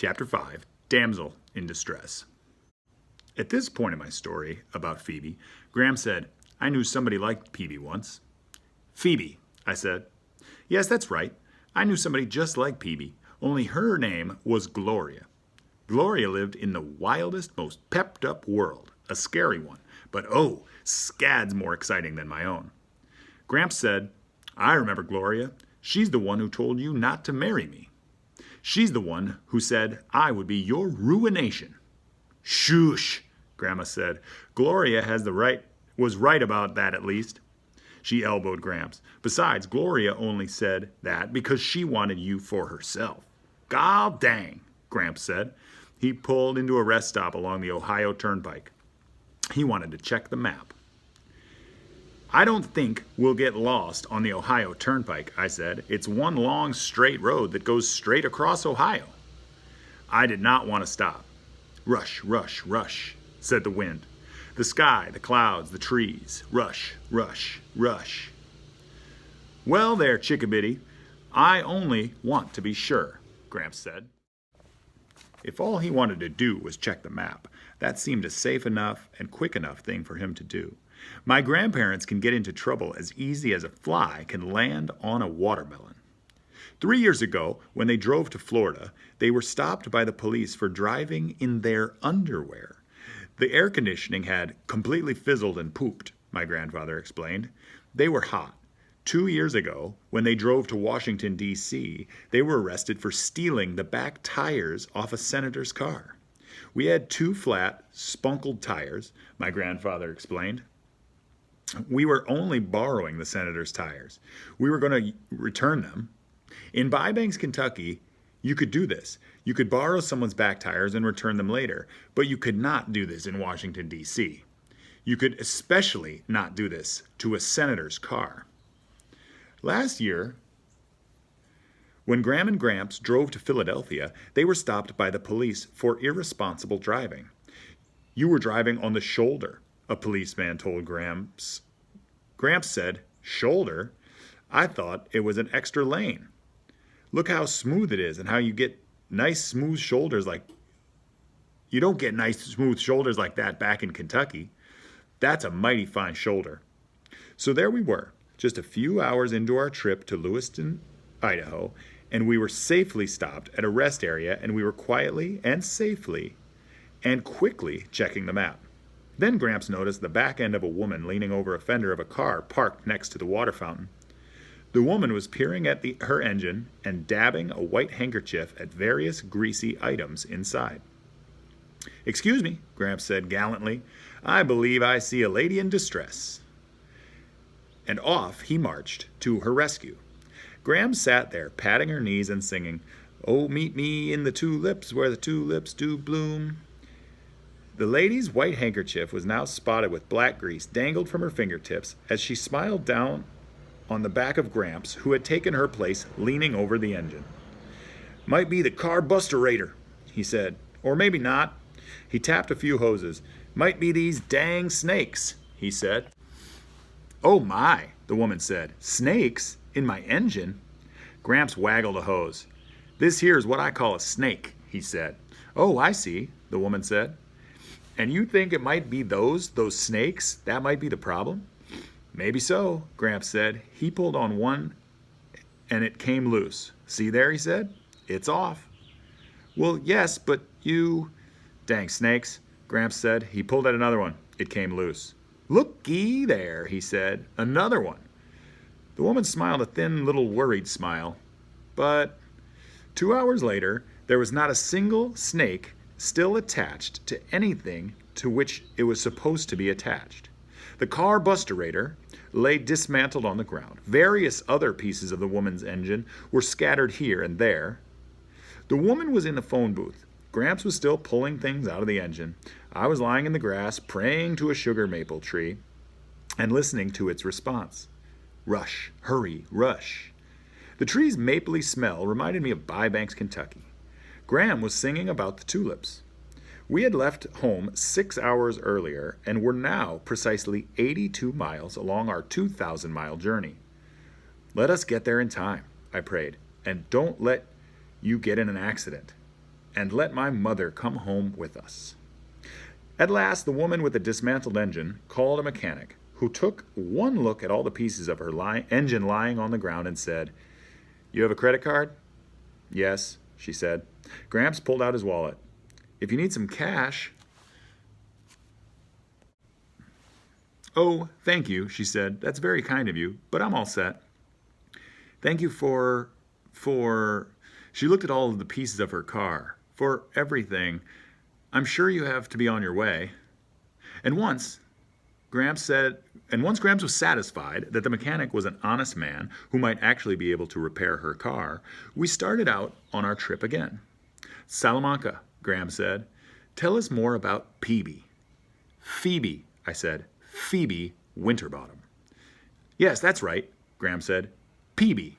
Chapter 5, Damsel in Distress. At this point in my story about Phoebe, Graham said, I knew somebody like Peavy once. Phoebe, I said. Yes, that's right. I knew somebody just like Peavy, only her name was Gloria. Gloria lived in the wildest, most pepped-up world, a scary one, but oh, scads more exciting than my own. Gramps said, I remember Gloria. She's the one who told you not to marry me. She's the one who said I would be your ruination. Shush, Grandma said. Gloria was right about that at least. She elbowed Gramps. Besides, Gloria only said that because she wanted you for herself. God dang, Gramps said. He pulled into a rest stop along the Ohio Turnpike. He wanted to check the map. I don't think we'll get lost on the Ohio Turnpike, I said. It's one long straight road that goes straight across Ohio. I did not want to stop. Rush, rush, rush, said the wind. The sky, the clouds, the trees. Rush, rush, rush. Well there, Chickabiddy. I only want to be sure, Gramps said. If all he wanted to do was check the map, that seemed a safe enough and quick enough thing for him to do. My grandparents can get into trouble as easy as a fly can land on a watermelon. 3 years ago, when they drove to Florida, they were stopped by the police for driving in their underwear. The air conditioning had completely fizzled and pooped, my grandfather explained. They were hot. 2 years ago, when they drove to Washington, D.C., they were arrested for stealing the back tires off a senator's car. We had 2 flat, spunkled tires, my grandfather explained. We were only borrowing the senator's tires. We were going to return them. In Bybanks, Kentucky, you could do this. You could borrow someone's back tires and return them later, but you could not do this in Washington, D.C. You could especially not do this to a senator's car. Last year, when Graham and Gramps drove to Philadelphia, they were stopped by the police for irresponsible driving. You were driving on the shoulder, a policeman told Gramps. Gramps said, shoulder? I thought it was an extra lane. Look how smooth it is and how you get nice smooth shoulders like... You don't get nice smooth shoulders like that back in Kentucky. That's a mighty fine shoulder. So there we were, just a few hours into our trip to Lewiston, Idaho, and we were safely stopped at a rest area, and we were quietly and safely and quickly checking the map. Then Gramps noticed the back end of a woman leaning over a fender of a car parked next to the water fountain. The woman was peering at her engine and dabbing a white handkerchief at various greasy items inside. Excuse me, Gramps said gallantly. I believe I see a lady in distress. And off he marched to her rescue. Graham sat there, patting her knees and singing, Oh, meet me in the tulips where the tulips do bloom. The lady's white handkerchief was now spotted with black grease dangled from her fingertips as she smiled down on the back of Gramps, who had taken her place leaning over the engine. Might be the carbusterator, he said, or maybe not. He tapped a few hoses. Might be these dang snakes, he said. Oh my, the woman said. Snakes? In my engine? Gramps waggled a hose. This here's what I call a snake, he said. Oh, I see, the woman said. And you think it might be those snakes? That might be the problem? Maybe so, Gramps said. He pulled on one and it came loose. See there, he said. It's off. Well, yes, but you... Dang snakes, Gramps said. He pulled at another one. It came loose. Looky there, he said. Another one. The woman smiled a thin little worried smile. But 2 hours later, there was not a single snake still attached to anything to which it was supposed to be attached. The carbusterator lay dismantled on the ground. Various other pieces of the woman's engine were scattered here and there. The woman was in the phone booth. Gramps was still pulling things out of the engine. I was lying in the grass, praying to a sugar maple tree and listening to its response. Rush, hurry, rush. The tree's mapley smell reminded me of Bybanks, Kentucky. Graham was singing about the tulips. We had left home 6 hours earlier and were now precisely 82 miles along our 2,000-mile journey. Let us get there in time, I prayed, and don't let you get in an accident. and let my mother come home with us. At last, the woman with the dismantled engine called a mechanic, who took one look at all the pieces of her engine lying on the ground and said, "You have a credit card?" "Yes," she said. Gramps pulled out his wallet. "If you need some cash..." "Oh, thank you," she said. "That's very kind of you, but I'm all set." "Thank you for... She looked at all of the pieces of her car. "For everything. I'm sure you have to be on your way." And once Gramps was satisfied that the mechanic was an honest man who might actually be able to repair her car, we started out on our trip again. "Salamanca," Gramps said. "Tell us more about Peavey." "Phoebe," I said. "Phoebe Winterbottom." "Yes, that's right," Gramps said. "Peavey."